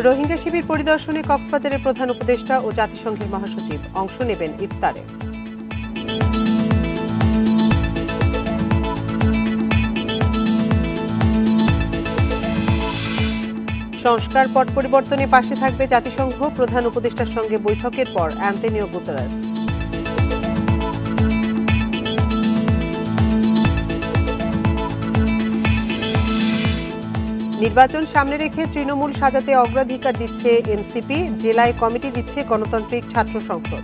রোহিঙ্গা শিবির পরিদর্শনে কক্সবাজারের প্রধান উপদেষ্টা ও জাতিসংঘের মহাসচিব অংশ নেবেন ইফতারে। সংস্কার পট পরিবর্তনে পাশে থাকবে জাতিসংঘ, প্রধান উপদেষ্টার সঙ্গে বৈঠকের পর অ্যান্তোনিও গুতেরেস। নির্বাচন সামনে রেখে তৃণমূল সাজাতে অগ্রাধিকার দিচ্ছে এনসিপি, জেলায় কমিটি দিচ্ছে গণতান্ত্রিক ছাত্র সংসদ।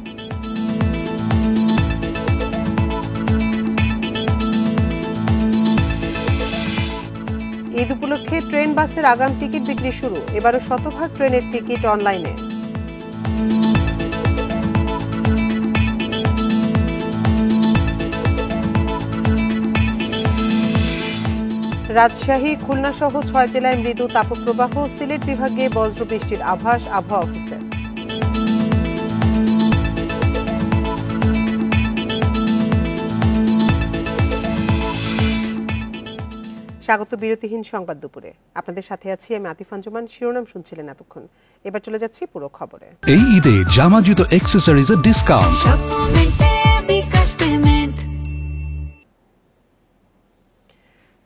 ঈদ উপলক্ষে ট্রেন বাসের আগাম টিকিট বিক্রি শুরু, এবারও শতভাগ ট্রেনের টিকিট অনলাইনে। রাজশাহী, খুলনা সহ 6 জেলায় মৃদু তাপপ্রবাহ, সিলেট বিভাগে বজ্রবৃষ্টির আভাস আবহাওয়া অফিসের। স্বাগত বিরতিহীন সংবাদ দুপুরে। আপনাদের সাথে আছি আমি আতিফ আঞ্জুমান। শিরোনাম শুনছিলেন এতক্ষণ, এবার চলে যাচ্ছি পুরো খবরে। এই ঈদে জামা জুতো অ্যাকসেসরিজের ডিসকাউন্ট।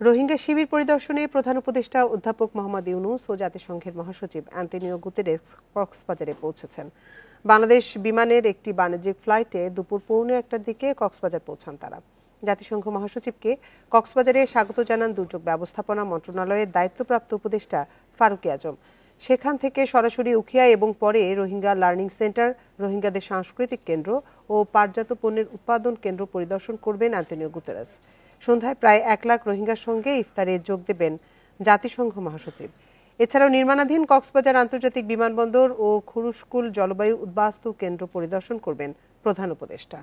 রোহিঙ্গা শিবির পরিদর্শনে প্রধান উপদেষ্টা অধ্যাপক মোহাম্মদ ইউনূস ও জাতিসংঘের মহাসচিব অ্যান্তোনিও গুতেরেস কক্সবাজারে পৌঁছেছেন। বাংলাদেশ বিমানের একটি বাণিজ্যিক ফ্লাইটে দুপুর 1:15টার দিকে কক্সবাজার পৌঁছান তারা। জাতিসংঘ মহাসচিবকে কক্সবাজারে স্বাগত জানান দুর্যোগ ব্যবস্থাপনা মন্ত্রণালয়ের দায়িত্বপ্রাপ্ত উপদেষ্টা ফারুকী আজম। সেখান থেকে সরাসরি উখিয়া এবং পরে রোহিঙ্গা লার্নিং সেন্টার, রোহিঙ্গাদের সাংস্কৃতিক কেন্দ্র ও পাটজাত পণ্যের উৎপাদন কেন্দ্র পরিদর্শন করবেন অ্যান্তোনিও গুতেরেস। সন্ধ্যায় প্রায় 1 লাখ রোহিঙ্গার সঙ্গে ইফতারে যোগ দেবেন জাতিসংঘ মহাসচিব। এছাড়াও নির্মাণাধীন কক্সবাজার আন্তর্জাতিক বিমানবন্দর ও খুরুশকুল জলবায়ু উদ্বাস্তু কেন্দ্র পরিদর্শন করবেন প্রধান উপদেষ্টা।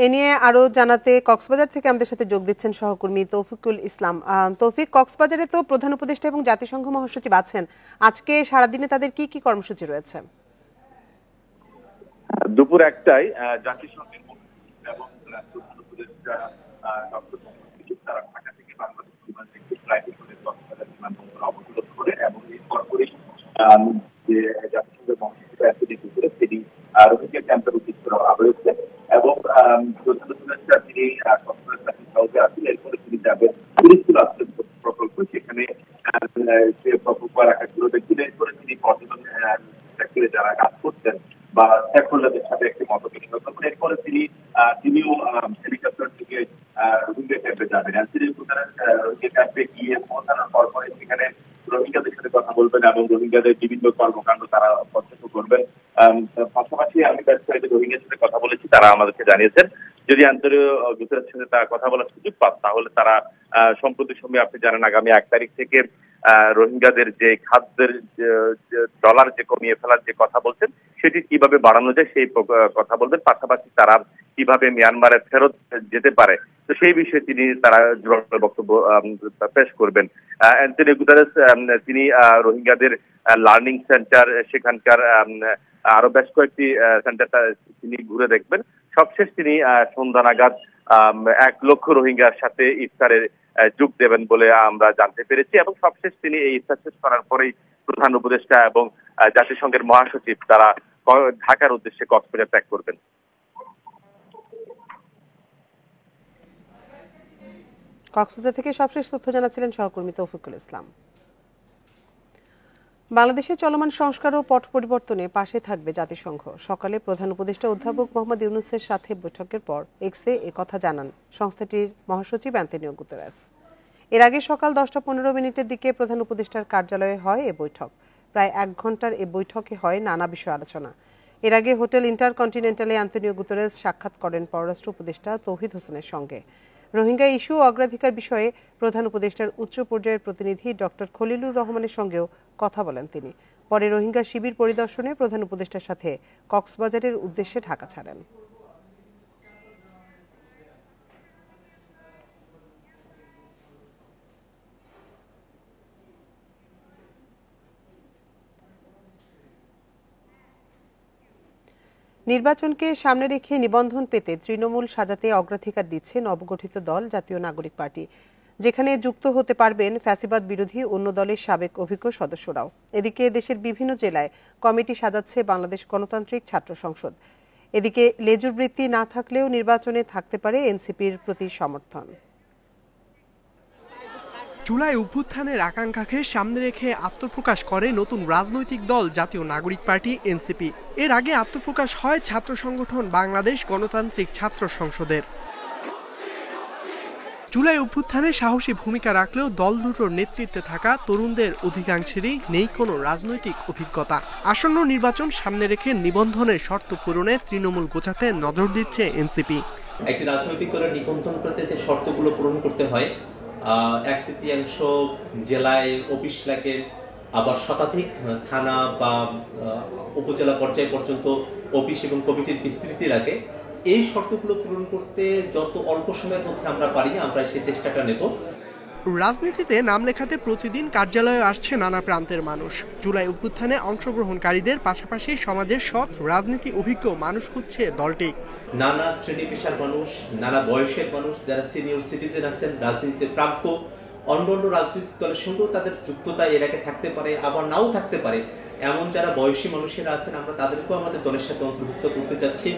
এ নিয়ে আরো জানাতে কক্সবাজার থেকে আমাদের সাথে যোগ দিচ্ছেন সহকর্মী তৌফিকুল ইসলাম। তৌফিক, কক্সবাজারে তো প্রধান উপদেষ্টা এবং জাতিসংঘ মহাসচিব আছেন, আজকে সারাদিনে তাদের কি কি কর্মসূচি রয়েছে? দুপুর 1টায় জাতিসংঘের এবং প্রধান উপদেষ্টা তারা ঢাকা থেকে বাংলাদেশ বিমান থেকে ফ্লাইটে করে কক্সবাজার বিমানবন্দর অবতরণ করে এবং এরপর করেই যে জাতিসংঘের মহাসচিব অ্যান্তোনিও গুতেরেস তিনি রোহিঙ্গা ক্যাম্পে উপস্থিত করা হয়েছে এবং প্রধান উপদেষ্টা তিনি কক্সবাজার জাতীয় শহরে আছেন। এরপরে তিনি যাবেন খুরুশকুল আশ্রয় প্রকল্প, সেখানে সে প্রকল্প এলাকাগুলো দেখবেন। এরপরে তিনি পর্যটন সেক্টরে যারা কাজ করছেন বা স্টেকহোল্ডারদের সাথে একটি মত বিনিময় করবেন। এরপরে তিনিও হেলিকপ্টার থেকে রোহিঙ্গা ক্যাম্পে যাবেন। অ্যান্তোনিও গুতেরেস রোহিঙ্গা ক্যাম্পে গিয়ে পৌঁছানোর পরপরই সেখানে রোহিঙ্গাদের সাথে কথা বলবেন এবং রোহিঙ্গাদের বিভিন্ন কর্মকাণ্ড তারা প্রত্যক্ষ করবেন। পাশাপাশি আমি ব্যবসায়ীদের রোহিঙ্গার সাথে কথা বলেছি, তারা আমাদেরকে জানিয়েছেন যদি অ্যান্তোনিও গুতেরেসের সাথে তারা কথা বলার সুযোগ পান তাহলে তারা সম্প্রতি সময়ে আপনি জানেন আগামী 1 তারিখ থেকে রোহিঙ্গাদের যে খাদ্যের ডলার যে কমিয়ে ফেলার যে কথা বলছেন সেটি কিভাবে বাড়ানো যায় সেই কথা বলবেন। পাশাপাশি তারা কিভাবে মিয়ানমারে ফেরত যেতে পারে তো সেই বিষয়ে তারা বক্তব্য পেশ করবেন। অ্যান্তোনিও গুতেরেস তিনি রোহিঙ্গাদের লার্নিং সেন্টার, সেখানকার আরো বেশ কয়েকটি সেন্টার তিনি ঘুরে দেখবেন। সবশেষ তিনি সন্ধ্যা নাগাদ 1 লক্ষ রোহিঙ্গার সাথে ইফতারে যোগ দেবেন বলে আমরা জানতে পেরেছি এবং সবশেষ তিনি এই ইফতার শেষ করার পরেই প্রধান উপদেষ্টা এবং জাতিসংঘের মহাসচিব তারা ঢাকার উদ্দেশ্যে কক্সবাজার ত্যাগ করবেন। কক্সবাজার থেকে সবশেষ তথ্য জানাচ্ছিলেন সহকর্মী তৌফিকুল ইসলাম। বাংলাদেশে চলমান সংস্কার ও পট পরিবর্তনে পাশে থাকবে জাতিসংঘ। সকালে প্রধান উপদেষ্টা অধ্যাপক মোহাম্মদ ইউনূসের সাথে বৈঠকের পর এক্সে কথা জানান সংস্থাটির মহাসচিব অ্যান্তোনিও গুতেরেস। এর আগে সকাল 10:15 দিকে প্রধান উপদেষ্টার কার্যালয়ে হয় এ বৈঠক। প্রায় 1 ঘণ্টার এ বৈঠকে হয় নানা বিষয় আলোচনা। এর আগে হোটেল ইন্টারকন্টিনেন্টালে আন্তোনিও গুতেরেস সাক্ষাৎ করেন পররাষ্ট্র উপদেষ্টা তৌহিদ হোসেনের সঙ্গে। রোহিঙ্গা ইস্যু অগ্রাধিকার বিষয়ে প্রধান উপদেষ্টার উচ্চ পর্যায়ের প্রতিনিধি ডক্টর খলিলুর রহমানের সঙ্গেও কথা বলেন তিনি। পরে রোহিঙ্গা শিবির পরিদর্শনে প্রধান উপদেষ্টার সাথে কক্সবাজারের উদ্দেশ্যে ঢাকা ছাড়েন। নির্বাচনকে সামনে রেখে নিবন্ধন পেতে তৃণমূল সাজাতে অগ্রাধিকার দিচ্ছে নবগঠিত দল জাতীয় নাগরিক পার্টি, যেখানে যুক্ত হতে পারবেন ফ্যাসিবাদ বিরোধী অন্য দলের সাবেক অভিজ্ঞ সদস্যরাও। এদিকে দেশের বিভিন্ন জেলায় কমিটি সাজাচ্ছে বাংলাদেশ গণতান্ত্রিক ছাত্র সংসদ। এদিকে লেজুর বৃত্তি না থাকলেও নির্বাচনে থাকতে পারে এনসিপির প্রতি সমর্থন। জুলাই অভ্যুত্থানের আকাঙ্ক্ষাকে সামনে রেখে আত্মপ্রকাশ করে নতুন রাজনৈতিক দল জাতীয় নাগরিক পার্টি এনসিপি। এর আগে আত্মপ্রকাশ হয় ছাত্র সংগঠন বাংলাদেশ গণতান্ত্রিক ছাত্র সংসদের। জুলাই অভ্যুত্থানে সাহসী ভূমিকা রাখলেও দল দুটোর নেতৃত্বে থাকা তরুণদের অধিকাংশেরই নেই কোনো রাজনৈতিক অভিজ্ঞতা। আসন্ন নির্বাচন সামনে রেখে নিবন্ধনের শর্ত পূরণে তৃণমূল গোছাতে নজর দিচ্ছে এনসিপি। একটি রাজনৈতিক দলের নিবন্ধন করতে যে শর্তগুলো পূরণ করতে হয়, 1/3 জেলায় অফিস লাগে, আবার শতাধিক থানা বা উপজেলা পর্যায় পর্যন্ত অফিস এবং কমিটির বিস্তৃতি লাগে। এই শর্তগুলো পূরণ করতে যত অল্প সময়ের মধ্যে আমরা পারি আমরা সেই চেষ্টাটা নেব। রাজনীতিতে নাম লেখাতে প্রতিদিন কার্যালয়ে আসছে নানা প্রান্তের মানুষ। জুলাই অভ্যুত্থানে অংশগ্রহণকারীদের পাশাপাশি সমাজের সৎ রাজনীতি অভিজ্ঞ মানুষ খুঁজছে দলটি। নানা শ্রেণী পেশার মানুষ, নানা বয়সের মানুষ, যারা সিনিয়র সিটিজেন আছেন, রাজনীতিতে প্রাপ্য, অন্যান্য রাজনৈতিক দলের সঙ্গেও তাদের যুক্ততা এর আগে থাকতে পারে, আবার নাও থাকতে পারে, এমন যারা বয়সী মানুষেরা আছেন আমরা তাদেরকেও আমাদের দলের সাথে অন্তর্ভুক্ত করতে চাচ্ছি।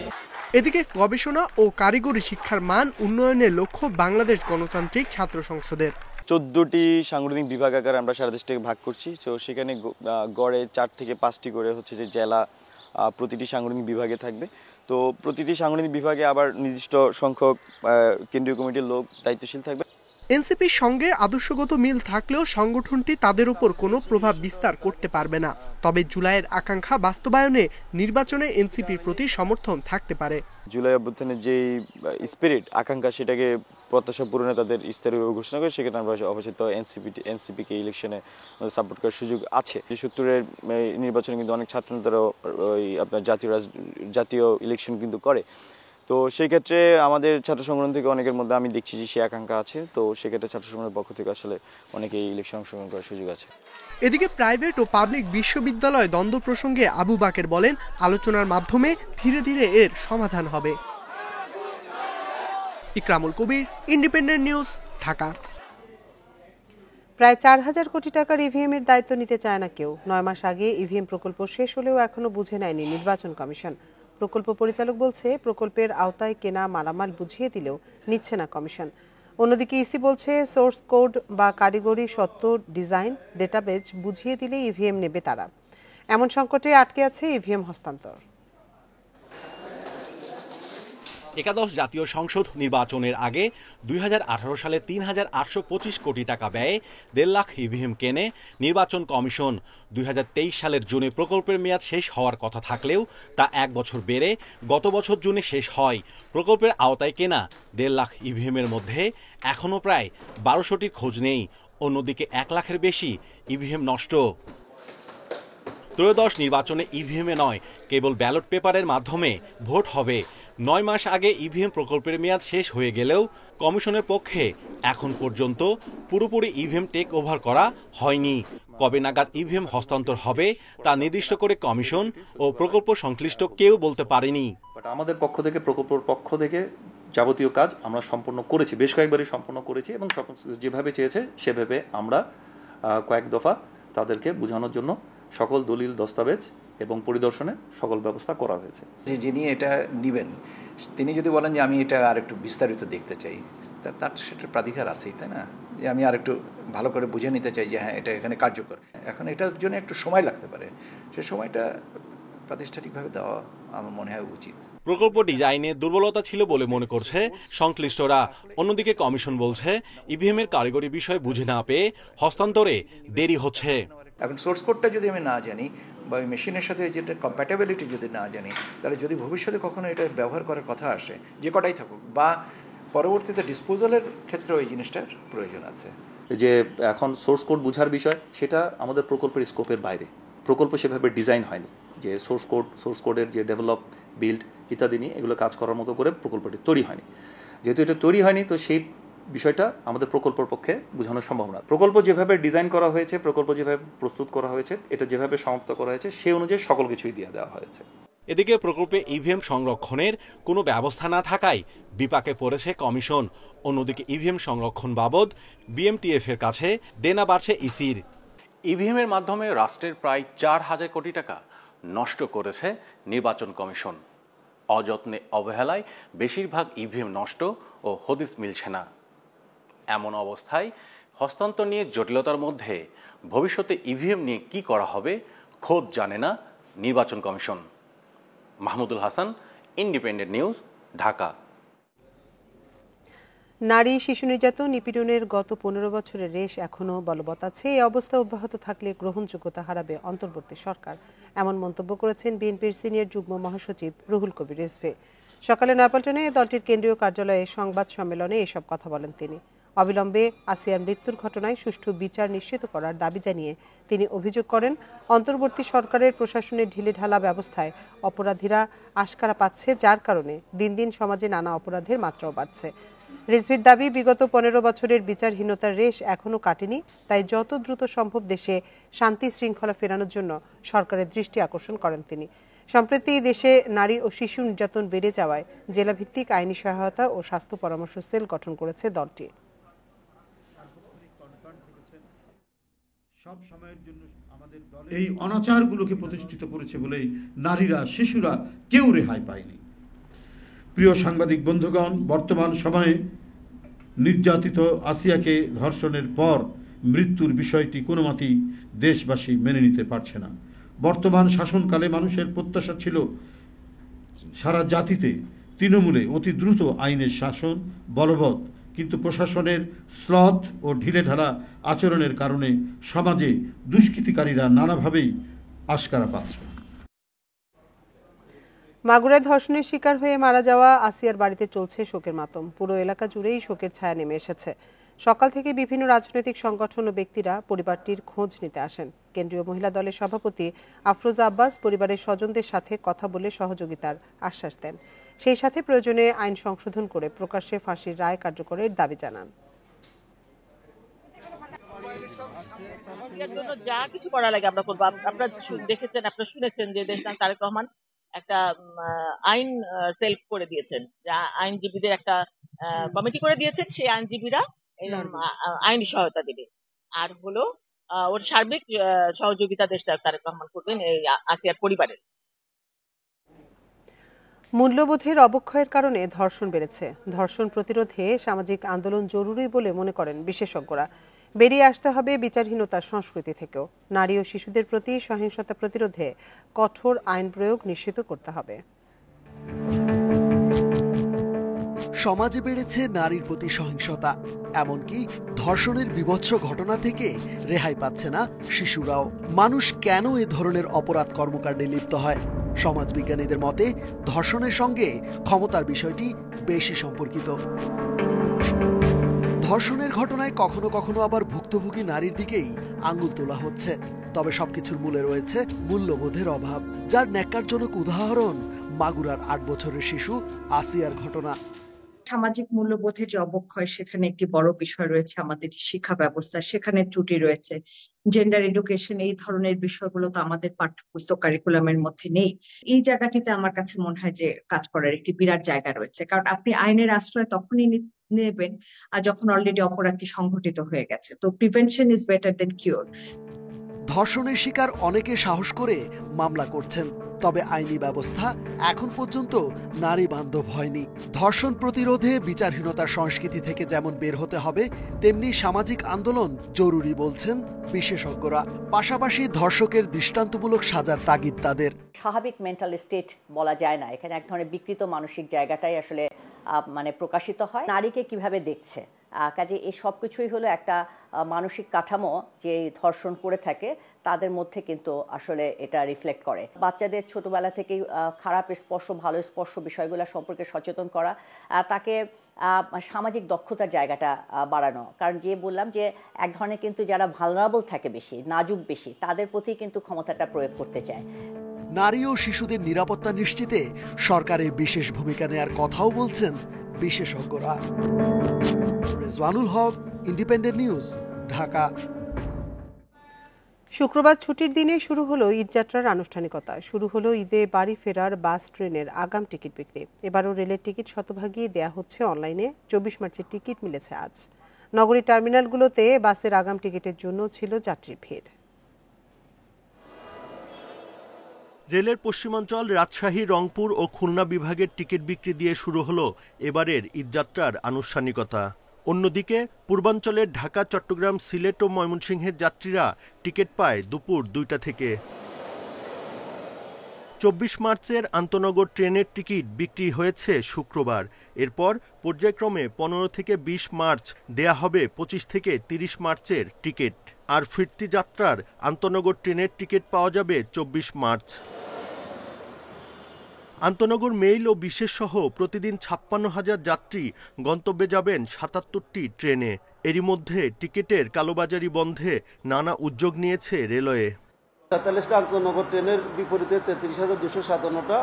এদিকে গবেষণা ও কারিগরি শিক্ষার মান উন্নয়নের লক্ষ্য বাংলাদেশ গণতান্ত্রিক ছাত্র সংসদের। 14টি সাংগঠনিক বিভাগ আকারে আমরা সারা দেশ থেকে ভাগ করছি। তো সেখানে গড়ে 4 থেকে 5টি করে হচ্ছে যে জেলা প্রতিটি সাংগঠনিক বিভাগে থাকবে। তো প্রতিটি সাংগঠনিক বিভাগে আবার নির্দিষ্ট সংখ্যক কেন্দ্রীয় কমিটির লোক দায়িত্বশীল থাকবে। এনসিপির সঙ্গে আদর্শগত মিল থাকলেও সংগঠনটি তাদের উপর কোনো প্রভাব বিস্তার করতে পারবে না। তবে জুলাইয়ের আকাঙ্ক্ষা বাস্তবায়নে নির্বাচনে এনসিপির প্রতি সমর্থন থাকতে পারে। জুলাই অভ্যুত্থানের যে স্পিরিট আকাঙ্ক্ষা সেটাকে প্রত্যাশা পূরণে তাদের ইস্তাহার ঘোষণা করে, সেক্ষেত্রে আমরা অবশ্যই এনসিপিকে ইলেকশনে সাপোর্ট করার সুযোগ আছে। 70-এর নির্বাচনে কিন্তু অনেক ছাত্র নেতারাও আপনার জাতীয় ইলেকশন কিন্তু করে। তো সেই ক্ষেত্রে আমাদের ছাত্র সংগঠন থেকে অনেকের মধ্যে আমি দেখছি যে সে আকাঙ্ক্ষা আছে। তো সেক্ষেত্রে ছাত্র সংগঠনের পক্ষ থেকে আসলে অনেকেই ইলেকশন অংশগ্রহণ করার সুযোগ আছে। এদিকে প্রাইভেট ও পাবলিক বিশ্ববিদ্যালয় দ্বন্দ্ব প্রসঙ্গে আবু বাকের বলেন, আলোচনার মাধ্যমে ধীরে ধীরে এর সমাধান হবে। ইকরামুল কবির, ইন্ডিপেন্ডেন্ট নিউজ, ঢাকা। প্রায় 4000 কোটি টাকার ইভিএম এর দায়িত্ব নিতে চায় না কেউ। 9 মাস আগে ইভিএম প্রকল্প শেষ হলেও এখনো বুঝে নেয়নি নির্বাচন কমিশন। প্রকল্প পরিচালক বলছে প্রকল্পের আওতায় কেনা মালামাল বুঝিয়ে দিলেও নিচ্ছে না কমিশন। অন্যদিকে ইসি বলছে সোর্স কোড বা কারিগরি সত্ত্ব, ডিজাইন, ডেটাবেজ বুঝিয়ে দিলে ইভিএম নেবে তারা। এমন সংকটে আটকে আছে ইভিএম হস্তান্তর। একাদশ জাতীয় সংসদ নির্বাচনের আগে 2018 সালে 3825 কোটি টাকা ব্যয়ে 1.5 লাখ ইভিএম কেনে নির্বাচন কমিশন। 2023 সালের জুনে প্রকল্পের মেয়াদ শেষ হওয়ার কথা থাকলেও তা 1 বছর বেড়ে গত বছর জুনে শেষ হয়। প্রকল্পের আওতায় কেনা 1.5 লাখ ইভিএমের মধ্যে এখনও প্রায় 1200টির খোঁজ নেই। অন্যদিকে 1 লাখের বেশি ইভিএম নষ্ট। ত্রয়োদশ নির্বাচনে ইভিএমে নয়, কেবল ব্যালট পেপারের মাধ্যমে ভোট হবে। 9 মাস আগে ইভিএম প্রকল্পের মেয়াদ শেষ হয়ে গেলেও কমিশনের পক্ষে এখন পর্যন্ত পুরোপুরি ইভিএম টেক ওভার করা হয়নি। কবে নাগাদ ইভিএম হস্তান্তর হবে তা নির্দিষ্ট করে কমিশন ও প্রকল্প সংশ্লিষ্ট কেউ বলতে পারেনি। আমাদের পক্ষ থেকে, প্রকল্পের পক্ষ থেকে যাবতীয় কাজ আমরা সম্পন্ন করেছি, বেশ কয়েকবারই সম্পন্ন করেছি এবং যেভাবে চেয়েছে সেভাবে আমরা কয়েক দফা তাদেরকে বোঝানোর জন্য সকল দলিল, দস্তাবেজ এবং পরিদর্শনে সকল ব্যবস্থা করা হয়েছে। যিনি এটা নেবেন তিনি যদি বলেন যে আমি এটা আর একটু বিস্তারিত দেখতে চাই, তার সেটা প্রাধিকার আছেই, তাই না? যে আমি আর একটু ভালো করে বুঝে নিতে চাই যে হ্যাঁ এটা এখানে কার্যকর। এখন এটার জন্য একটু সময় লাগতে পারে, সে সময়টা প্রাতিষ্ঠানিকভাবে দেওয়া আমার মনে হয় উচিত। প্রকল্প ডিজাইনে দুর্বলতা ছিল বলে মনে করছে সংশ্লিষ্টরা। অন্যদিকে কমিশন বলছে ইভিএম এর কারিগরি বিষয় বুঝে না পেয়ে হস্তান্তরে দেরি হচ্ছে। এখন সোর্স কোডটা যদি আমি না জানি বা মেশিনের সাথে যেটা কম্প্যাটেবিলিটি যদি না জানি, তাহলে যদি ভবিষ্যতে কখনো এটা ব্যবহার করার কথা আসে, যে কটাই থাকুক, বা পরবর্তীতে ডিসপোজালের ক্ষেত্রে ওই জিনিসটার প্রয়োজন আছে। যে এখন সোর্স কোড বোঝার বিষয়, সেটা আমাদের প্রকল্পের স্কোপের বাইরে। প্রকল্প সেভাবে ডিজাইন হয়নি যে সোর্স কোডের যে ডেভেলপ, বিল্ড ইত্যাদি নিয়ে এগুলো কাজ করার মতো করে প্রকল্পটি তৈরি হয়নি। যেহেতু এটা তৈরি হয়নি, তো সেই বিষয়টা আমাদের প্রকল্পের পক্ষে বোঝানো সম্ভব না। প্রকল্প যেভাবে ডিজাইন করা হয়েছে, প্রকল্প যেভাবে প্রস্তুত করা হয়েছে, এটা যেভাবে সমাপ্ত করা হয়েছে, সেই অনুযায়ী সকল কিছুই দিয়ে দেওয়া হয়েছে। এদিকে প্রকল্পে ইভিএম সংরক্ষণের কোনো ব্যবস্থা না থাকায় বিপাকে পড়েছে কমিশন। অন্যদিকে ইভিএম সংরক্ষণ বাবদ বিএমটিএফ এর কাছে দেনা বাড়ছে ইসির। ইভিএম এর মাধ্যমে রাষ্ট্রের প্রায় 4,000 কোটি টাকা নষ্ট করেছে নির্বাচন কমিশন। অযত্নে অবহেলায় বেশিরভাগ ইভিএম নষ্ট ও হদিস মিলছে না। এমন অবস্থায় হস্তান্তর নিয়ে জটিলতার মধ্যে ভবিষ্যতে ইভিএম নিয়ে কি করা হবে খোদ জানে না নির্বাচন commission. Mahmudul Hasan, independent news, Dhaka. নারী শিশু নির্যাতন নিপীড়নের গত 15 বছরের রেশ এখনও বলবৎ আছে। এই অবস্থা অব্যাহত থাকলে গ্রহণযোগ্যতা হারাবে অন্তর্বর্তী সরকার, এমন মন্তব্য করেছেন বিএনপির সিনিয়র যুগ্ম মহাসচিব রুহুল কবির রিজভী। সকালে নয়াপল্টনে দলটির কেন্দ্রীয় কার্যালয়ে সংবাদ সম্মেলনে এসব কথা বলেন তিনি। অবিলম্বে আসিয়ার মৃত্যুর ঘটনায় সুষ্ঠু বিচার নিশ্চিত করার দাবি জানিয়ে তিনি অভিযোগ করেন, অন্তর্বর্তী সরকারের প্রশাসনের ঢিলেঢালা ব্যবস্থায় অপরাধীরা আশকারা পাচ্ছে, যার কারণে দিন দিন সমাজে নানা অপরাধের মাত্রাও বাড়ছে। রিজভীর দাবি, বিগত 15 বছরের বিচারহীনতার রেশ এখনও কাটেনি, তাই যত দ্রুত সম্ভব দেশে শান্তি শৃঙ্খলা ফেরানোর জন্য সরকারের দৃষ্টি আকর্ষণ করেন তিনি। সম্প্রতি দেশে নারী ও শিশু নির্যাতন বেড়ে যাওয়ায় জেলাভিত্তিক আইনি সহায়তা ও স্বাস্থ্য পরামর্শ সেল গঠন করেছে দলটি। এই অনাচারগুলোকে প্রতিষ্ঠিত করেছে বলেই নারীরা, শিশুরা কেউ রেহাই পায়নি। প্রিয় সাংবাদিক বন্ধুগণ, বর্তমান সময়ে নির্যাতিত আসিয়াকে ধর্ষণের পর মৃত্যুর বিষয়টি কোনো মতেই দেশবাসী মেনে নিতে পারছে না। বর্তমান শাসনকালে মানুষের প্রত্যাশা ছিল সারা জাতিতে তৃণমূলে অতি দ্রুত আইনের শাসন বলবৎ, কিন্তু প্রশাসনের শ্লথ ও ঢিলেঢালা আচরণের কারণে সমাজে দুষ্কৃতিকারীরা নানাভাবেই আশকারা পাচ্ছে। মাগুরায় ধর্ষণের শিকার হয়ে মারা যাওয়া আসিয়ার বাড়িতে চলছে শোকের মাতম। পুরো এলাকা জুড়েই শোকের ছায়া নেমে এসেছে। সকাল থেকে বিভিন্ন রাজনৈতিক সংগঠন ও ব্যক্তিরা পরিবারটির খোঁজ নিতে আসেন। কেন্দ্রীয় মহিলা দলের সভাপতি আফরোজা আব্বাস পরিবারের স্বজনদের সাথে কথা বলে সহযোগিতার আশ্বাস দেন। সেই সাথে প্রয়োজনে আইন সংশোধন করে প্রকাশ্যে ফাঁসির রায় কার্যকরের দাবি জানান। যা কিছু করা লাগে আমরা করবো। আপনারা দেখেছেন, আপনারা শুনেছেন যে দেশনায়ক তারেক রহমান একটা আইন সেল করে দিয়েছেন, আইনজীবীদের একটা কমিটি করে দিয়েছেন। সেই আইনজীবীরা আইনি সহায়তা দেবে, আর হলো ওর সার্বিক সহযোগিতা দেশনায়ক তারেক রহমান করবেন এই আসিয়ার পরিবারের। মূল্যবোধের অবক্ষয়ের কারণে ধর্ষণ বেড়েছে। ধর্ষণ প্রতিরোধে সামাজিক আন্দোলন জরুরি বলে মনে করেন বিশেষজ্ঞরা। বেরিয়ে আসতে হবে বিচারহীনতার সংস্কৃতি থেকেও। নারী ও শিশুদের প্রতি সহিংসতা প্রতিরোধে কঠোর আইন প্রয়োগ নিশ্চিত করতে হবে। সমাজে বেড়েছে নারীর প্রতি সহিংসতা, এমনকি ধর্ষণের বিভৎস ঘটনা থেকে রেহাই পাচ্ছে না শিশুরাও। মানুষ কেন এ ধরনের অপরাধ কর্মকাণ্ডে লিপ্ত হয়? সমাজবিজ্ঞানীদের মতে ধর্ষণের সঙ্গে ক্ষমতার বিষয়টি বেশি সম্পর্কিত। ধর্ষণের ঘটনায় কখনো কখনো আবার ভুক্তভোগী নারীর দিকেই আঙুল তোলা হচ্ছে। তবে সবকিছুর মূলে রয়েছে মূল্যবোধের অভাব, যার ন্যাক্কারজনক উদাহরণ মাগুরার 8 বছরের শিশু আসিয়ার ঘটনা। সামাজিক মূল্যবোধের যে অবক্ষয়, সেখানে একটি বড় বিষয় রয়েছে আমাদের শিক্ষা ব্যবস্থা, সেখানে ত্রুটি রয়েছে। জেন্ডার এডুকেশন, এই ধরনের বিষয়গুলো তো আমাদের পাঠ্যপুস্তক কারিকুলামের মধ্যে নেই। এই জায়গাটিতে আমার কাছে মনে হয় যে কাজ করার একটি বিরাট জায়গা রয়েছে, কারণ আপনি আইনের আশ্রয় তখনই নেবেন আর যখন অলরেডি অপরাধটি সংঘটিত হয়ে গেছে। তো prevention is better then cure. ধর্ষণের শিকার অনেকে সাহস করে মামলা করছেন, তবে আইনি ব্যবস্থা এখন পর্যন্ত নারী বান্ধব হয়নি। ধর্ষণ প্রতিরোধে বিচারহীনতার সংস্কৃতি থেকে যেমন বের হতে হবে, তেমনি সামাজিক আন্দোলন জরুরি বলছেন বিশেষজ্ঞরা। পাশাপাশি ধর্ষকের দৃষ্টান্তমূলক সাজার তাগিদ তাদের। স্বাভাবিক মেন্টাল স্টেট বলা যায় না, এখানে এক ধরনের বিকৃত মানসিক জায়গাটাই আসলে প্রকাশিত হয়। নারীকে কিভাবে দেখছে, কাজে এই সব কিছুই হলো একটা মানসিক কাঠামো যে ধর্ষণ করে থাকে তাদের মধ্যে কিন্তু আসলে এটা রিফ্লেক্ট করে। বাচ্চাদের ছোটবেলা থেকেই খারাপ স্পর্শ ভালো স্পর্শ বিষয়গুলো সম্পর্কে সচেতন করা, তাকে সামাজিক দক্ষতার জায়গাটা বাড়ানো। কারণ যে বললাম যে এক ধরনের কিন্তু যারা ভালনারেবল থাকে বেশি, নাজুক বেশি, তাদের প্রতি কিন্তু ক্ষমতাটা প্রয়োগ করতে চায়। নারী ও শিশুদের নিরাপত্তা নিশ্চিতে সরকারের বিশেষ ভূমিকা নেয়ার কথাও বলছেন বিশেষজ্ঞরা। রেজওয়ানুল হক, ইন্ডিপেন্ডেন্ট নিউজ, ঢাকা। শুক্রবার ছুটির দিনে শুরু হলো ঈদযাত্রার আনুষ্ঠানিকতা। শুরু হলো ঈদে বাড়ি ফেরার বাস ট্রেনের আগাম টিকিট বিক্রি। এবারও রেলের টিকিট শতভাগই দেয়া হচ্ছে অনলাইনে। 24 মার্চের টিকিট মিলেছে আজ। নগরীর টার্মিনালগুলোতে বাসের আগাম টিকিটের জন্য ছিল যাত্রীর ভিড়। রেলের পশ্চিমাঞ্চল, রাজশাহী, রংপুর ও খুলনা বিভাগের টিকিট বিক্রি দিয়ে শুরু হলো এবারের ঈদযাত্রার আনুষ্ঠানিকতা। অন্যদিকে পূর্বাঞ্চলের ঢাকা, চট্টগ্রাম, সিলেট ও ময়মনসিংহের যাত্রীরা টিকিট পায় দুপুর 2টা থেকে। 24 মার্চের আন্তনগর ট্রেনের টিকিট বিক্রি হয়েছে শুক্রবার। এরপর পর্যায়ক্রমে 15 থেকে 20 মার্চ দেয়া হবে 25 থেকে 30 মার্চের টিকিট। আর ফিরতি যাত্রার আন্তনগর ট্রেনের টিকিট পাওয়া যাবে 24 মার্চ। আন্তনগর মেইল ও বিশেষ সহ প্রতিদিন 56,000 যাত্রী গন্তব্যে যাবেন 77টি ট্রেনে। এরই মধ্যে টিকিটের কালোবাজারি বন্ধে নানা উদ্যোগ নিয়েছে রেলওয়ে। 43টা আন্তনগর ট্রেনের বিপরীতে 33,257টা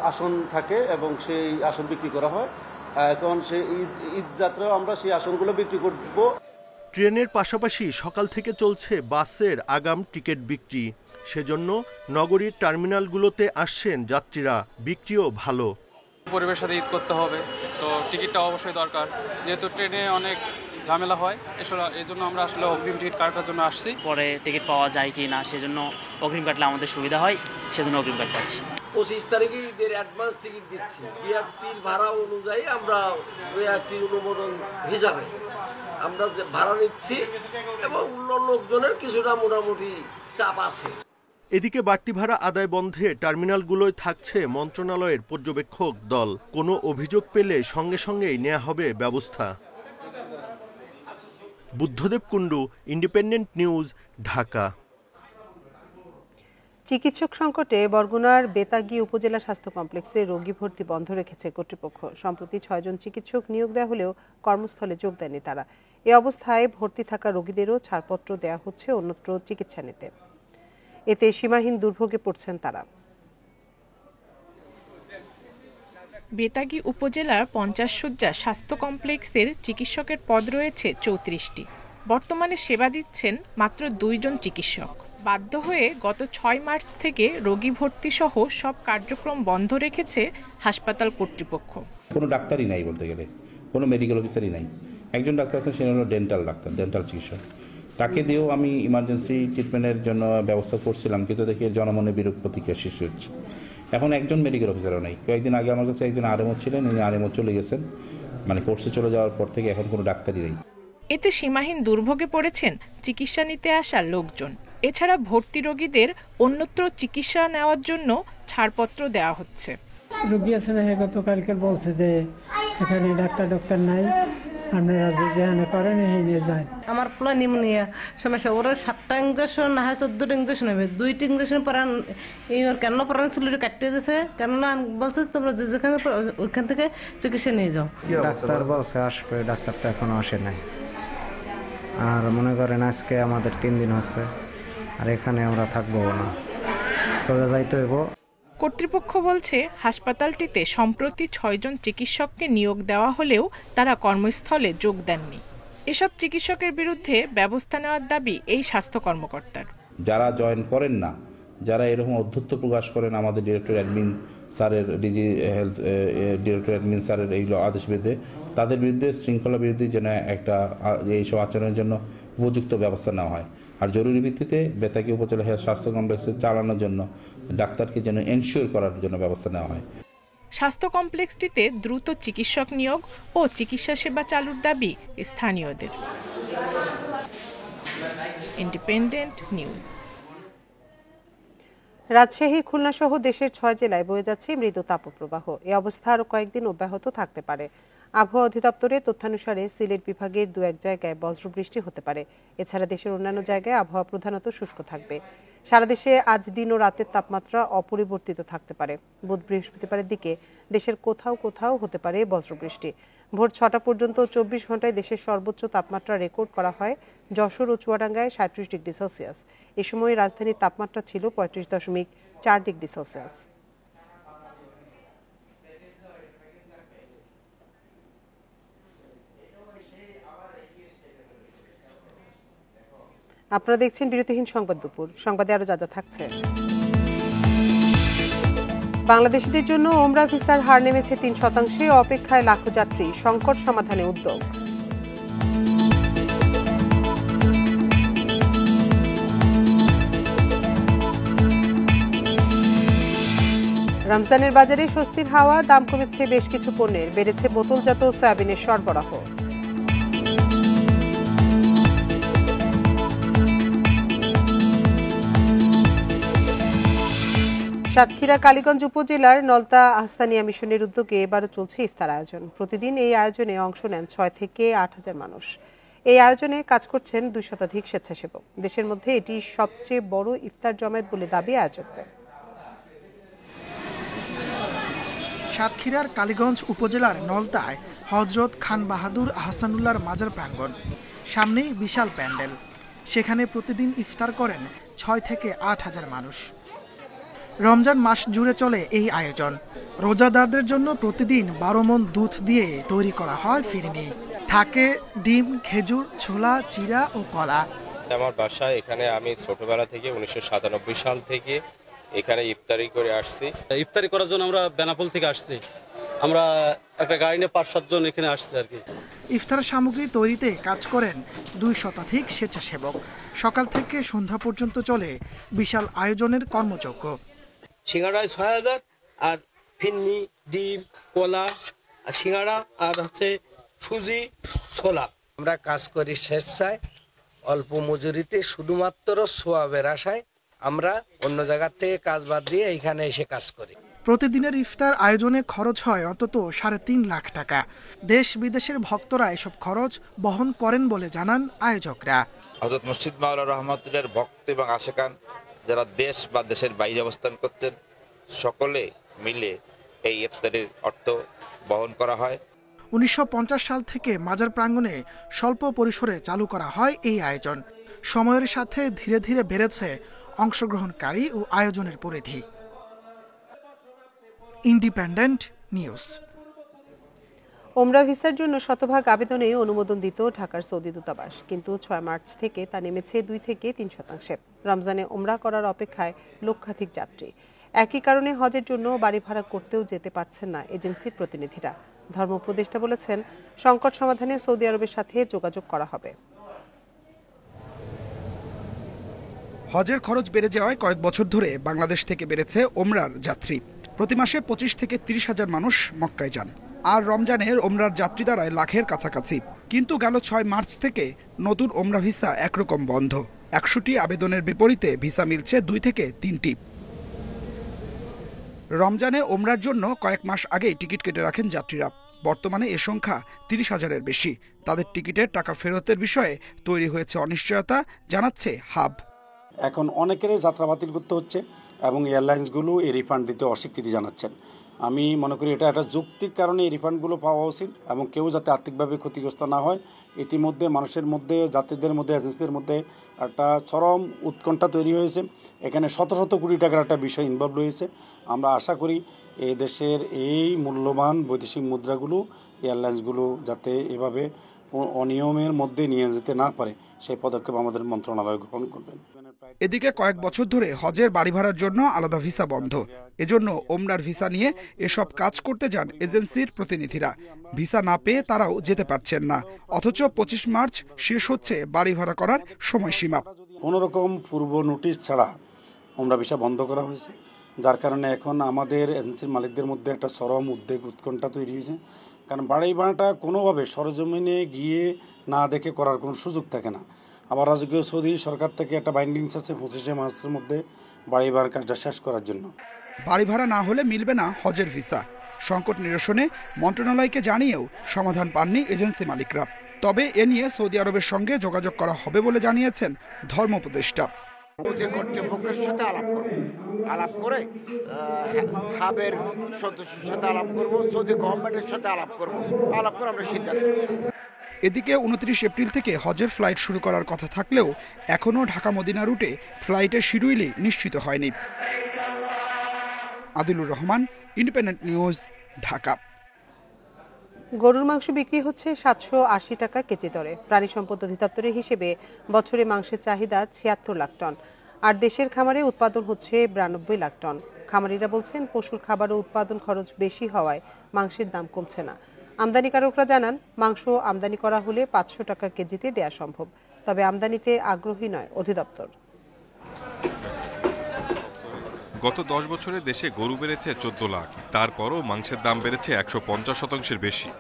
আসন থাকে এবং সেই আসন বিক্রি করা হয়। এখন সেই ঈদ যাত্রাও আমরা সেই আসনগুলো বিক্রি করব। ট্রেনের পাশাপাশি সকাল থেকে চলছে বাসের আগাম টিকিট বিক্রি। সেজন্য নগরীর টার্মিনালগুলোতে আসছেন যাত্রীরা। বিক্রিও ভালো। পরিবেশের সাথে ঈদ করতে হবে, তো টিকিটটা অবশ্যই দরকার, যেহেতু ট্রেনে অনেক ঝামেলা হয়। এই জন্য আমরা আসলে অগ্রিম টিকিট কাটার জন্য আসছি। পরে টিকিট পাওয়া যায় কি না সেজন্য অগ্রিম কাটলে আমাদের সুবিধা হয়, সেজন্য অগ্রিম কাটতে আছি। 25 তারিখে ঈদের অ্যাডভান্স টিকিট দিচ্ছি। বিআরটির ভাড়া অনুযায়ী আমরা বিআরটির অনুমোদন হিসাবে আমরা যে ভাড়া নিচ্ছি এবং লোকজনের কিছুটা মোটামুটি চাপ আছে। এদিকে বাড়তি ভাড়া আদায় বন্ধে টার্মিনালগুলোয় থাকছে মন্ত্রণালয়ের পর্যবেক্ষক দল। কোনো অভিযোগ পেলে সঙ্গে সঙ্গেই নেওয়া হবে ব্যবস্থা। Buddhadeb Kundu, independent news, Dhaka. চিকিৎসক সংকটে বরগুনার বেতাগী উপজেলা স্বাস্থ্য কমপ্লেক্সে রোগী ভর্তি বন্ধ রেখেছে কর্তৃপক্ষ। সম্প্রতি 6 জন চিকিৎসক নিয়োগ দেওয়া হলেও কর্মস্থলে যোগ দেয়নি তারা। এ অবস্থায় ভর্তি থাকা রোগীদেরও ছাড়পত্র দেওয়া হচ্ছে অন্যত্র চিকিৎসা নিতে। এতে সীমাহীন দুর্ভোগে পড়ছেন তারা। বেতাগী উপজেলার 50 শয্যা স্বাস্থ্য কমপ্লেক্সের চিকিৎসকের পদ রয়েছে 34টি। বর্তমানে সেবা দিচ্ছেন মাত্র 2 জন চিকিৎসক। বাধ্য হয়ে গত 6 মার্চ থেকে রোগী ভর্তি সহ সব কার্যক্রম বন্ধ রেখেছে হাসপাতাল কর্তৃপক্ষ। কোনো ডাক্তারই নাই বলতে গেলে, কোনো মেডিকেল অফিসারই নাই। একজন ডাক্তার আছেন, সে হলো ডেন্টাল ডাক্তার, ডেন্টাল চিকিৎসক। তাকে দিয়েও আমি ইমার্জেন্সি ট্রিটমেন্টের জন্য ব্যবস্থা করছিলাম, কিন্তু দেখি জনমনে বিরূপ প্রতিক্রিয়া সৃষ্টি হচ্ছে। এখন একজন মেডিকেল অফিসারও নেই। কয়েকদিন আগে আমার কাছে একজন আরএমও ছিলেন, উনি আরএমও চলে গেছেন, মানে কোর্সে চলে যাওয়ার পর থেকে এখন কোনো ডাক্তারই নেই। এতে সীমাহীন দুর্ভোগে পড়েছেন চিকিৎসা নিতে আসা লোকজন। এছাড়া ভর্তি রোগীদের অন্যত্র চিকিৎসা নেওয়ার জন্য ছাড়পত্র দেওয়া হচ্ছে। রোগী আছে না, গতকালকে বলছে যে এখানে ডাক্তার নাই, আপনারা যেখানে করেন এই নিয়ে যান। আমার পুরো নিউমোনিয়া সমস্যা, ওরা 7টা ইঞ্জেকশন না হয় 14টা ইঞ্জেকশন হবে, 2টি ইঞ্জেকশন পরান কেন পরান ছিল কাটতে দিয়েছে, কেননা বলছে তোমরা যেখানে ওইখান থেকে চিকিৎসা নিয়ে যাও। ডাক্তার বলছে আসবে, ডাক্তার তো এখনো আসে নাই। আর মনে করেন আজকে আমাদের 3 দিন হচ্ছে, আর এখানে আমরা থাকবো না, চলে যাইতে হইব। কর্তৃপক্ষ বলছে হাসপাতালটিতে সম্প্রতি 6 জন চিকিৎসককে নিয়োগ দেওয়া হলেও তারা কর্মস্থলে যোগ দেননি। এসব চিকিৎসকের বিরুদ্ধে ব্যবস্থা নেওয়ার দাবি এই স্বাস্থ্য কর্মকর্তার। যারা জয়েন করেন না, যারা এরকম অধ্যত্ব প্রকাশ করেন আমাদের ডিরেক্টর অ্যাডমিন স্যারের, ডিজি হেলথ ডিরেক্টর অ্যাডমিন স্যারের এই আদেশ বিরুদ্ধে, তাদের বিরুদ্ধে শৃঙ্খলা বিরোধী যেন একটা এইসব আচরণের জন্য উপযুক্ত ব্যবস্থা নেওয়া হয়। আর জরুরি ভিত্তিতে বেতাগী উপজেলা স্বাস্থ্য কমপ্লেক্সে চালানোর জন্য ডাক্তারকে যেন এনশিওর করার জন্য ব্যবস্থা নেওয়া হয়। স্বাস্থ্য কমপ্লেক্সটিতে দ্রুত চিকিৎসক নিয়োগ ও চিকিৎসা সেবা চালুর দাবি স্থানীয়দের। Independent news. রাজশাহী, খুলনা সহ দেশের 6 জেলায় বয়ে যাচ্ছে মৃদু তাপপ্রবাহ। এই অবস্থা আরও কয়েকদিন অব্যাহত থাকতে পারে। আবহাওয়া অধিদপ্তরের তথ্যানুসারে সিলেট বিভাগের 2-1 জায়গায় বজ্রবৃষ্টি হতে পারে। এছাড়া দেশের অন্যান্য জায়গায় আবহাওয়া প্রধানত শুষ্ক থাকবে। সারা দেশে আজ দিন ও রাতের তাপমাত্রা অপরিবর্তিত থাকতে পারে। বুধ বৃহস্পতিবারের দিকে দেশের কোথাও কোথাও হতে পারে বজ্রবৃষ্টি। ভোর 6টা পর্যন্ত 24 ঘন্টায় দেশের সর্বোচ্চ তাপমাত্রা রেকর্ড করা হয় যশোর ও চুয়াডাঙ্গায় 37 ডিগ্রি সেলসিয়াস। এ সময় রাজধানীর তাপমাত্রা ছিল 35.4 ডিগ্রি সেলসিয়াস। আপনারা দেখছেন বিরতিহীন সংবাদ দুপুর। সংবাদে আরো যা যা থাকছে। বাংলাদেশিদের জন্য ওমরা ভিসার হার নেমেছে 3%। অপেক্ষায় লাখো যাত্রী। সংকট সমাধানে উদ্যোগ। রমজানের বাজারে স্বস্তির হাওয়া। দাম কমেছে বেশ কিছু পণ্যের। বেড়েছে বোতলজাত সয়াবিনের সরবরাহ। সাতক্ষীরা কালীগঞ্জ উপজেলার নলতা আহসানিয়া মিশনের উদ্যোগে এবারও চলছে ইফতার আয়োজন। প্রতিদিন এই আয়োজনে অংশ নেন 6 থেকে 8,000 মানুষ। এই আয়োজনে কাজ করছেন 2 শতাধিক স্বেচ্ছাসেবক। দেশের মধ্যে এটি সবচেয়ে বড় ইফতার জমায়েত বলে দাবি আয়োজকদের। সাতক্ষীরার কালীগঞ্জ উপজেলার নলতায় হযরত খান বাহাদুর আহসানুল্লাহর মাজার প্রাঙ্গণ। সামনেই বিশাল প্যান্ডেল। সেখানে প্রতিদিন ইফতার করেন 6 থেকে 8,000 মানুষ। রমজান মাস জুড়ে চলে এই আয়োজন। রোজাদারদের জন্য প্রতিদিন 12 মণ দুধ দিয়ে তৈরি করা হয় ফিরনি। থাকে ডিম, খেজুর, ছোলা, চিরা ও কলা। আমার বাসা এখানে। আমি ছোটবেলা থেকে 1997 সাল থেকে এখানে ইফতারি করে আসছি। ইফতারি করার জন্য আমরা বেনাপোল থেকে আসছি। আমরা একটা গাড়ি নিয়ে 5-7 জন এখানে আসছি আর কি। ইফতার সামগ্রী তৈরিতে কাজ করেন 2 শতাধিক স্বেচ্ছাসেবক। সকাল থেকে সন্ধ্যা পর্যন্ত চলে বিশাল আয়োজনের কর্মযজ্ঞ। সিঙ্গাড়ায় 6,000 আর ফিন্নি, ডিম, কলা, সিঙ্গাড়া আর হচ্ছে সুজি, ছোলা। আমরা কাজ করি স্বেচ্ছায়, অল্প মজুরিতে, শুধুমাত্র সোয়াবের আশায়। আমরা অন্য জায়গার থেকে কাজ বাদ দিয়ে এখানে এসে কাজ করি। প্রতিদিনের ইফতার আয়োজনে খরচ হয় অন্তত 3.5 লাখ টাকা। দেশ বিদেশের ভক্তরা এসব খরচ বহন করেন বলে জানান আয়োজকরা। হযরত মুর্শিদ মাওলানা রহমাতুল্লাহর ভক্ত এবং আশিকান যারা দেশ বা দেশের বাইরে অবস্থান করতেন, সকলে মিলে এই ইফতারের অর্থ বহন করা হয়। 1950 সাল থেকে মাজার প্রাঙ্গণে স্বল্প পরিসরে চালু করা হয় এই আয়োজন। সময়ের সাথে ধীরে ধীরে বেড়েছে অংশগ্রহণকারী ও আয়োজনের পরিধি। Independent news. ওমরা ভিসার জন্য শতভাগ আবেদনে অনুমোদন দিত ঢাকার সৌদি দূতাবাস, কিন্তু 6 মার্চ থেকে তা নেমেছে 2 থেকে 3%। রমজানে ওমরা করার অপেক্ষায় লক্ষাধিক যাত্রী। একই কারণে হজের জন্য বাড়ি ভাড়া করতেও যেতে পারছেন না এজেন্সির প্রতিনিধিরা। ধর্ম উপদেষ্টা বলেছেন, সংকট সমাধানে সৌদি আরবের সাথে যোগাযোগ করা হবে। হজের খরচ বেড়ে যাওয়ায় কয়েক বছর ধরে বাংলাদেশ থেকে বেড়েছে ওমরার যাত্রী। প্রতি মাসে 25 থেকে 30,000 মানুষ মক্কায় যান। আর রমজানের ওমরার যাত্রী দাঁড়ায় লাখের কাছাকাছি। কিন্তু গেল 6 মার্চ থেকে নতুন ওমরা ভিসা একরকম বন্ধ। 100টি আবেদনের বিপরীতে ভিসা মিলছে 2 থেকে 3টি। রমজানে ওমরার জন্য কয়েক মাস আগেই টিকিট কেটে রাখেন যাত্রীরা। বর্তমানে এ সংখ্যা 30,000-এর বেশি। তাদের টিকিটের টাকা ফেরতের বিষয়ে তৈরি হয়েছে অনিশ্চয়তা, জানাচ্ছে হাব। এখন অনেকেরই যাত্রা বাতিল করতে হচ্ছে এবং এয়ারলাইন্সগুলো এই রিফান্ড দিতে অস্বীকৃতি জানাচ্ছেন। আমি মনে করি এটা একটা যৌক্তিক কারণে এই রিফান্ডগুলো পাওয়া উচিত এবং কেউ যাতে আর্থিকভাবে ক্ষতিগ্রস্ত না হয়। ইতিমধ্যে মানুষের মধ্যে, যাত্রীদের মধ্যে, এজেন্সিদের মধ্যে একটা চরম উৎকণ্ঠা তৈরি হয়েছে। এখানে শত শত কোটি টাকার একটা বিষয় ইনভলভ রয়েছে। আমরা আশা করি এই দেশের এই মূল্যবান বৈদেশিক মুদ্রাগুলো এয়ারলাইন্সগুলো যাতে এভাবে অনিয়মের মধ্যে নিয়ে যেতে না পারে, সেই পদক্ষেপ আমাদের মন্ত্রণালয় গ্রহণ করবেন। এদিকে কয়েক বছর ধরে হজের বাড়ি ভাড়ার জন্য আলাদা ভিসা বন্ধ। এজন্য ওমরার ভিসা নিয়ে এসব কাজ করতে যান এজেন্সির প্রতিনিধিরা। ভিসা না পেয়ে তারাও যেতে পারছেন না। অথচ 25 মার্চ শেষ হচ্ছে বাড়ি ভাড়া করার সময়সীমা। কোনো রকম পূর্ব নোটিশ ছাড়া ওমরা ভিসা বন্ধ করা হয়েছে, যার কারণে এখন আমাদের এজেন্সির মালিকদের মধ্যে একটা চরম উদ্বেগ উৎকণ্ঠা তৈরি হয়েছে। কারণ বাড়ি ভাড়াটা কোনোভাবে সরজমিনে গিয়ে না দেখে করার কোনো সুযোগ থাকে না। আবার রাজকীয় সৌদি সরকার থেকে একটা বাইন্ডিংস আছে 25 মার্চের মধ্যে বাড়ি ভাড়ার কাজটা শেষ করার জন্য। বাড়ি ভাড়া না হলে মিলবে না হজের ভিসা। সংকট নিরসনে মন্ত্রণালয়কে জানিয়েও সমাধান পাননি এজেন্সি মালিকরা। তবে এ নিয়ে সৌদি আরবের সঙ্গে যোগাযোগ করা হবে বলে জানিয়েছেন ধর্ম উপদেষ্টা। কর্তৃপক্ষের সাথে আলাপ করে হাবের সদস্যের সাথে আলাপ করব, সৌদি গভর্নমেন্টের সাথে আলাপ করে আমরা সিদ্ধান্ত নেব। এদিকে 29 এপ্রিল থেকে হজের ফ্লাইট শুরু করার কথা থাকলেও এখনও ঢাকা মদিনা রুটে ফ্লাইটের শিডিউলই নিশ্চিত হয়নি। Adilur Rahman, independent news, Dhaka. গরুর মাংস বিক্রি হচ্ছে 780 টাকা কেজি দরে। প্রাণী সম্পদ অধিদপ্তরের হিসেবে বছরে মাংসের চাহিদা 76 লাখ টন, আর দেশের খামারে উৎপাদন হচ্ছে 92 লাখ টন। খামারিরা বলছেন পশুর খাবার ও উৎপাদন খরচ বেশি হওয়ায় মাংসের দাম কমছে না। আমদানিকারকরা জানান মাংস আমদানি করা হলে 500 টাকা কেজিতে দেয়া সম্ভব, তবে আমদানিতে আগ্রহী নয় অধিদপ্তর। গত 10 বছরে দেশে গরু বেড়েছে 14 লাখ, তারপরও মাংসের দাম বেড়েছে 150% বেশি।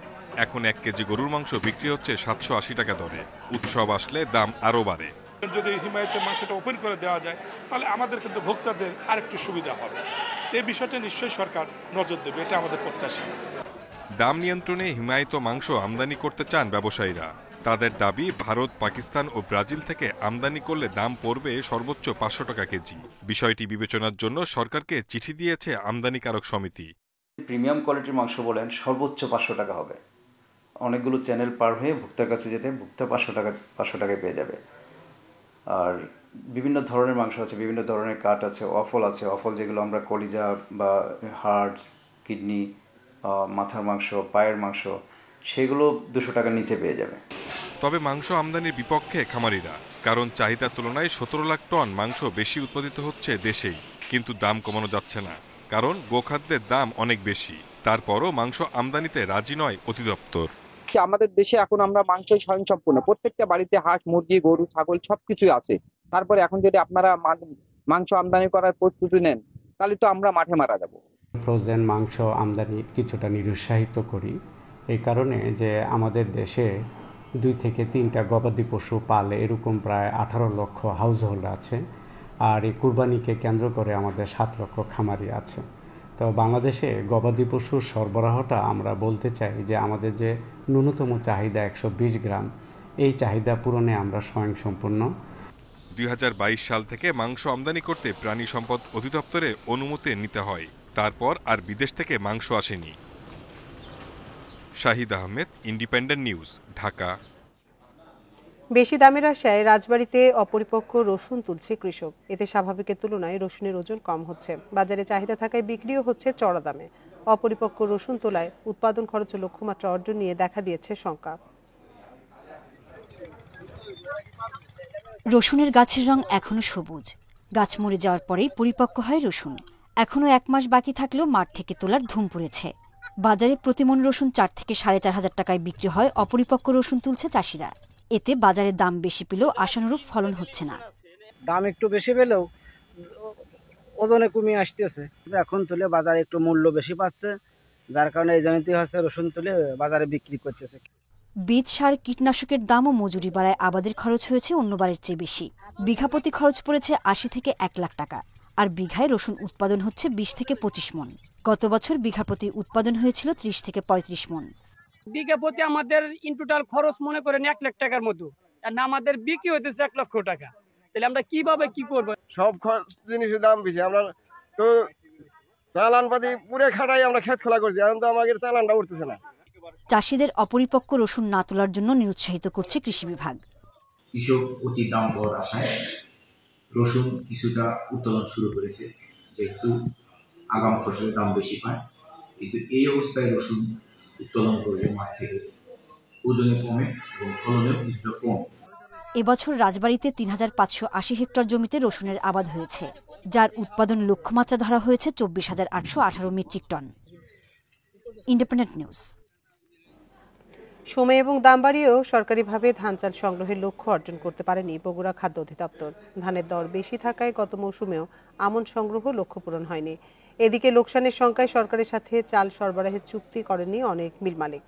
এখন 1 কেজি গরুর মাংস বিক্রি হচ্ছে 780 টাকা দরে। উৎসব আসলে দাম আরও বাড়ে। যদি হিমায়তের মাংসটা ওপেন করে দেওয়া যায় তাহলে আমাদের কিন্তু ভোক্তাদের আরেকটু সুবিধা হবে। এই বিষয়টা নিশ্চয়ই সরকার নজর দেবে, এটা আমাদের প্রত্যাশা। দাম নিয়ন্ত্রণে হিমায়িত মাংস আমদানি করতে চান ব্যবসায়ীরা। তাদের দাবি, ভারত, পাকিস্তান ও ব্রাজিল থেকে আমদানি করলে দাম পড়বে সর্বোচ্চ 500 টাকা কেজি। বিষয়টি বিবেচনার জন্য সরকারকে চিঠি দিয়েছে আমদানিকারক সমিতি। প্রিমিয়াম কোয়ালিটির মাংস বলেন সর্বোচ্চ 500 টাকা হবে। অনেকগুলো চ্যানেল পার হয়ে ভোক্তার কাছে যেতে ভোক্তা 500 টাকায় পেয়ে যাবে। আর বিভিন্ন ধরনের মাংস আছে, বিভিন্ন ধরনের কাট আছে, অফল যেগুলো আমরা কলিজা বা হার্টস, কিডনি, মাথার মাংস, পায়ের মাংস, সেগুলো 200 টাকার নিচে পেয়ে যাবে। তবে মাংস আমদানির বিপক্ষে খামারিরা, কারণ চাহিদার তুলনায় 17 লাখ টন মাংস বেশি উৎপাদিত হচ্ছে দেশেই, কিন্তু দাম কমানো যাচ্ছে না, কারণ গোখাদ্যের দাম অনেক বেশি। তারপরও মাংস আমদানিতে রাজি নয় অধিদপ্তর। আমাদের দেশে এখন আমরা মাংসই স্বয়ংসম্পূর্ণ, প্রত্যেকটা বাড়িতে হাঁস, মুরগি, গরু, ছাগল সবকিছুই আছে। তারপরে এখন যদি আপনারা মাংস আমদানি করার প্রস্তুতি নেন তাহলে তো আমরা মাঠে মারা যাব। ফ্রোজেন মাংস আমদানি কিছুটা নিরুৎসাহিত করি এই কারণে যে আমাদের দেশে 2 থেকে 3টা গবাদি পশু পালে এরকম প্রায় 18 লক্ষ হাউস হোল্ড আছে, আর এই কুরবানিকে কেন্দ্র করে আমাদের 7 লক্ষ খামারি আছে। তো বাংলাদেশে গবাদি পশুর সরবরাহটা আমরা বলতে চাই যে আমাদের যে ন্যূনতম চাহিদা 120 গ্রাম, এই চাহিদা পূরণে আমরা স্বয়ংসম্পূর্ণ। 2022 সাল থেকে মাংস আমদানি করতে প্রাণী সম্পদ অধিদপ্তরে অনুমতি নিতে হয়, তারপর আর বিদেশ থেকে মাংস আসেনি। Shahid Ahmed, independent news, Dhaka. বেশি দামের আশায় রাজবাড়ীতে অপরিপক্ক রসুন তুলছে কৃষক। এতে স্বাভাবিকের তুলনায় রসুনের ওজন কম হচ্ছে। বাজারে চাহিদা থাকায় বিক্রিও হচ্ছে চড়া দামে। অপরিপক্ক রসুন তোলায় উৎপাদন খরচে লক্ষ্যমাত্রা অর্জন নিয়ে দেখা দিয়েছে শঙ্কা। রসুনের গাছের রং এখনো সবুজ। গাছ মরে যাওয়ার পরেই পরিপক্ক হয় রসুন। এখনো 1 মাস বাকি থাকলেও মাঠ থেকে তোলার ধুম পড়েছে। বাজারে প্রতিমন রসুন 4 থেকে 4,500 টাকায় বিক্রি হয়। অপরিপক্ক রসুন তুলছে চাষিরা। এতে বাজারে দাম বেশি পেলেও আশানুরূপ ফলন হচ্ছে না। দাম একটু বেশি পেলেও ওজনে কমিয়ে আসতেছে। এখন তুলে বাজারে একটু মূল্য বেশি পাচ্ছে, যার কারণে এই জমিতে হচ্ছে রসুন তুলে বাজারে বিক্রি করতেছে। বীজ, সার, কীটনাশকের দাম ও মজুরি বাড়ায় আবাদের খরচ হয়েছে অন্যবারের চেয়ে বেশি। বিঘাপ্রতি খরচ পড়েছে 80 থেকে 1 লাখ টাকা, আর বিঘায় রসুন উৎপাদন হচ্ছে 20 থেকে 25 মণ। গত বছর বিঘা প্রতি উৎপাদন হয়েছিল 30 থেকে 35 মণ। বিঘা প্রতি আমাদের ইন টোটাল খরচ মনে করেন 1 লাখ টাকার মতো, আর আমাদের বিক্রি হইতেছে 1 লক্ষ টাকা। তাহলে আমরা কিভাবে কি করব? সব জিনিসের দাম বেশি। আমরা তো চালান পাতি পুরো খাটাই আমরা ক্ষেত খোলা করছি, এখন তো আমাদের চালানটা উঠতেছে না। চাষিদের অপরিপক্ক রসুন না তোলার জন্য নিরুৎসাহিত করছে কৃষি বিভাগ। কৃষক অতি দাম পাওয়ার আশায় রসুন কিছুটা উৎপাদন শুরু করেছে, যেহেতু আগাম ফসলের দাম বেশি পায়। কিন্তু এই অবস্থায় রসুন উৎপাদন করলে মাঠ থেকে ওজনে কমে এবং ফলনেও কিছুটা কম। এবছর রাজবাড়ীতে 3,580 হেক্টর জমিতে রসুনের আবাদ হয়েছে, যার উৎপাদন লক্ষ্যমাত্রা ধরা হয়েছে 24,818 মেট্রিক টন। Independent news. সময় এবং দাম বাড়িয়েও সরকারিভাবে ধান চাল সংগ্রহের লক্ষ্য অর্জন করতে পারেনি বগুড়া খাদ্য অধিদপ্তর। ধানের দর বেশি থাকায় গত মৌসুমেও আমন সংগ্রহ লক্ষ্য পূরণ হয়নি। এদিকে লোকসানের শঙ্কায় সরকারের সাথে চাল সরবরাহের চুক্তি করেনি অনেক মিল মালিক।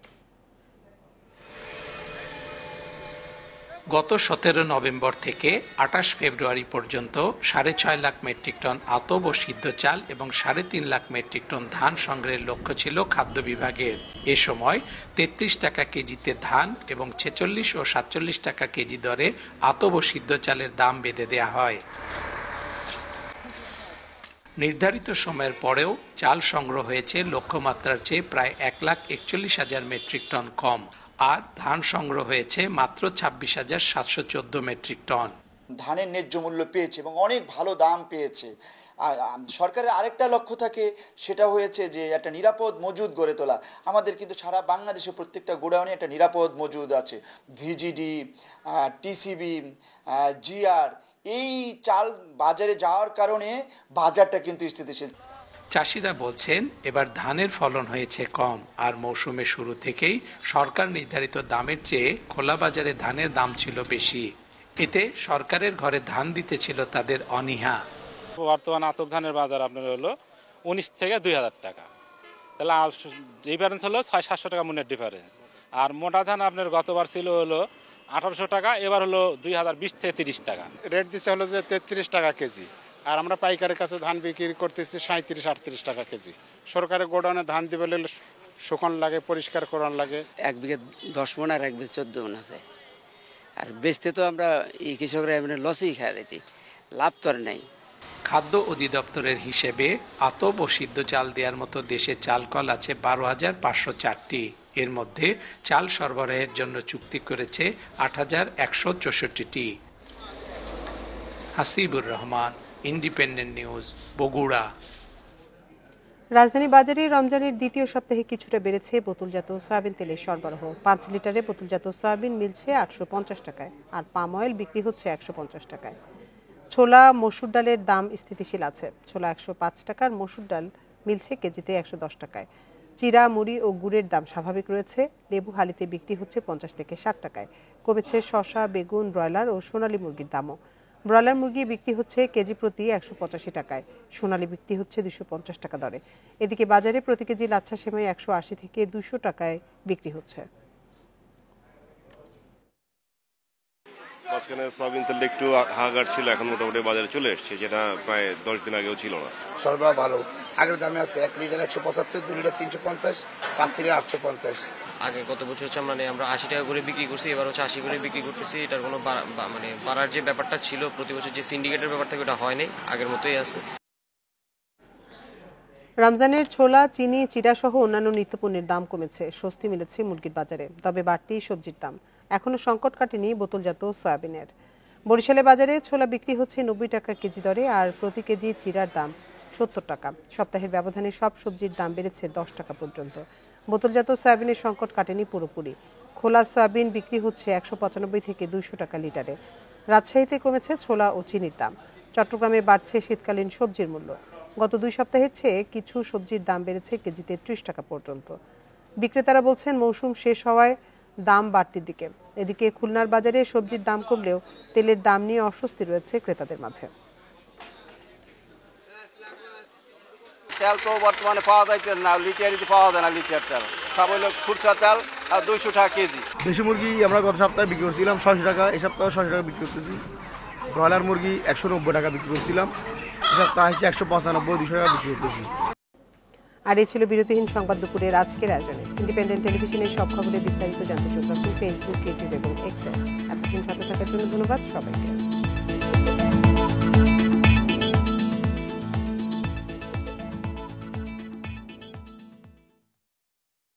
গত 17 নভেম্বর থেকে 28 ফেব্রুয়ারি পর্যন্ত 6.5 লাখ মেট্রিক টন আতপ ও সিদ্ধ চাল এবং 3.5 লাখ মেট্রিক টন ধান সংগ্রহের লক্ষ্য ছিল খাদ্য বিভাগের। এ সময় 33 টাকা কেজিতে ধান এবং 46 ও 47 টাকা কেজি দরে আতপ ও সিদ্ধ চালের দাম বেঁধে দেয়া হয়। নির্ধারিত সময়ের পরেও চাল সংগ্রহ হয়েছে লক্ষ্যমাত্রার চেয়ে প্রায় 1,41,000 মেট্রিক টন কম, আর ধান সংগ্রহ হয়েছে মাত্র 26,714 মেট্রিক টন। ধানের ন্যায্য মূল্য পেয়েছে এবং অনেক ভালো দাম পেয়েছে। সরকারের আরেকটা লক্ষ্য থাকে, সেটা হয়েছে যে একটা নিরাপদ মজুদ গড়ে তোলা। আমাদের কিন্তু সারা বাংলাদেশে প্রত্যেকটা গোডাউনে একটা নিরাপদ মজুদ আছে। ভিজিডি, টিসিবি, জিআর, এই চাল বাজারে যাওয়ার কারণে বাজারটা কিন্তু স্থিতিশীল। চাষিরা বলছেন এবার ধানের ফলন হয়েছে কম, আর মৌসুমের শুরু থেকেই সরকার নির্ধারিত দামের চেয়ে খোলা বাজারে ধানের দাম ছিল বেশি। এতে সরকারের ঘরে ধান দিতে ছিল তাদের অনীহা। বর্তমান আতপ ধানের বাজার আপনার হলো 19 থেকে 2,000 টাকা, তাহলে ডিফারেন্স হলো 600-700 টাকা মনের ডিফারেন্স। আর মোটা ধান আপনার গতবার ছিল হলো 1800 টাকা, এবার হলো 2020 থেকে 30 টাকা। রেট দিচ্ছে হলো যে 33 টাকা কেজি, আর আমরা পাইকারের কাছে ধান বিক্রি করতেছি 37-38 টাকা কেজি। সরকারের গোডাউনে ধান দিবে শুকন লাগে, পরিষ্কার করান লাগে। 1 বিঘে 10 মণ আর 1 বিঘে 14 মণ আছে, আর বেচতে তো আমরা এই কৃষকরা এমনি লসই খাই দিচ্ছি, লাভ তো আর নেই। খাদ্য অধিদপ্তরের হিসেবে আতপ ও সিদ্ধ চাল দেওয়ার মতো দেশে চাল কল আছে 12,504টি। এর মধ্যে চাল সরবরাহের জন্য চুক্তি করেছে 8,164টি। Hasibur Rahman, independent news, Bogura. রাজধানী বাজারে রমজানের দ্বিতীয় সপ্তাহে কিছুটা বেড়েছে বোতলজাত সয়াবিন তেলের সরবরাহ। 5 লিটারে বোতলজাত সয়াবিন মিলছে 850 টাকায়, আর পাম অয়েল বিক্রি হচ্ছে 150 টাকায়। ছোলা, মসুর ডালের দাম স্থিতিশীল আছে। ছোলা 105 টাকার, মসুর ডাল মিলছে কেজিতে 110 টাকায়। চিরা, মুড়ি ও গুড়ের দাম স্বাভাবিক রয়েছে। লেবু হালিতে বিক্রি হচ্ছে 50 থেকে 60 টাকায়। কমেছে শসা, বেগুন, ব্রয়লার ও সোনালী মুরগির দামও। ব্রয়লার মুরগি বিক্রি হচ্ছে কেজি প্রতি 185 টাকায়, সোনালী বিক্রি হচ্ছে 250 টাকা দরে। এদিকে বাজারে প্রতি কেজি লাচ্ছা সেমাই 180 থেকে 200 টাকায় বিক্রি হচ্ছে। মাঝখানে সয়াবিন তেলটা একটু হাহাকার ছিল, এখন মোটামুটি বাজারে চলে এসছে, যেটা প্রায় 10 দিন আগেও ছিল না। সরবরাহ ভালো, আগের দামে আছে। 1 লিটার 175, 2 লিটার 350, 5 লিটার 850। আগে গত বছর হচ্ছে আমরা 80 টাকা করে বিক্রি করছি, এবার হচ্ছে 80 করে বিক্রি করতেছি। এটার কোনো মানে বাড়ার যে ব্যাপারটা ছিল প্রতি বছর যে সিন্ডিকেটের ব্যাপার থেকে ওটা হয়নি, আগের মতোই আছে। রমজানের ছোলা, চিনি, চিরা সহ অন্যান্য নিত্যপণ্যের দাম কমেছে। স্বস্তি মিলেছে মুরগির বাজারে, তবে বাড়তি সবজির দাম। এখনো সংকট কাটেনি বোতলজাত সয়াবিনের। বরিশালে বাজারে ছোলা বিক্রি হচ্ছে 90 টাকা কেজি দরে, আর প্রতি কেজি চিরার দাম 70 টাকা। সপ্তাহের ব্যবধানে সব সবজির দাম বেড়েছে 10 টাকা পর্যন্ত। বোতলজাত সয়াবিনের সংকট কাটেনি পুরোপুরি। খোলা সয়াবিন বিক্রি হচ্ছে 195 থেকে 200 টাকা লিটারে। রাজশাহীতে কমেছে ছোলা ও চিনির দাম। চট্টগ্রামে বাড়ছে শীতকালীন সবজির মূল্য। গত 2 সপ্তাহের চেয়ে কিছু সবজির দাম বেড়েছে কেজিতে 30 টাকা পর্যন্ত। বিক্রেতারা বলছেন মৌসুম শেষ হওয়ায় দাম বাড়তির দিকে। এদিকে খুলনার বাজারে সবজির দাম কমলেও তেলের দাম নিয়ে অস্বস্তি রয়েছে ক্রেতাদের মাঝে। তেল তো বর্তমানে পাওয়া যাইতে না, লিটারিতে পাওয়া যায় না। লিটার তেল সব হইলো খুচরা তেল, আর 200 টাকা কেজি। দেশি মুরগি আমরা গত সপ্তাহে বিক্রি করছিলাম 600 টাকা, এই সপ্তাহে 600 টাকা বিক্রি করতেছি। ব্রয়লার মুরগি 190 টাকা বিক্রি করছিলাম, এই সপ্তাহে 195-200 টাকা বিক্রি করতেছি। আর এই ছিল বিরতিহীন সংবাদ দুপুরের আজকের আয়োজনে। ইন্ডিপেন্ডেন্ট টেলিভিশনের সব খবরের বিস্তারিত জানতে চোখ রাখুন ফেসবুক, ইউটিউব এবং এক্সে। এতক্ষণ সাথে থাকার জন্য ধন্যবাদ সবাইকে।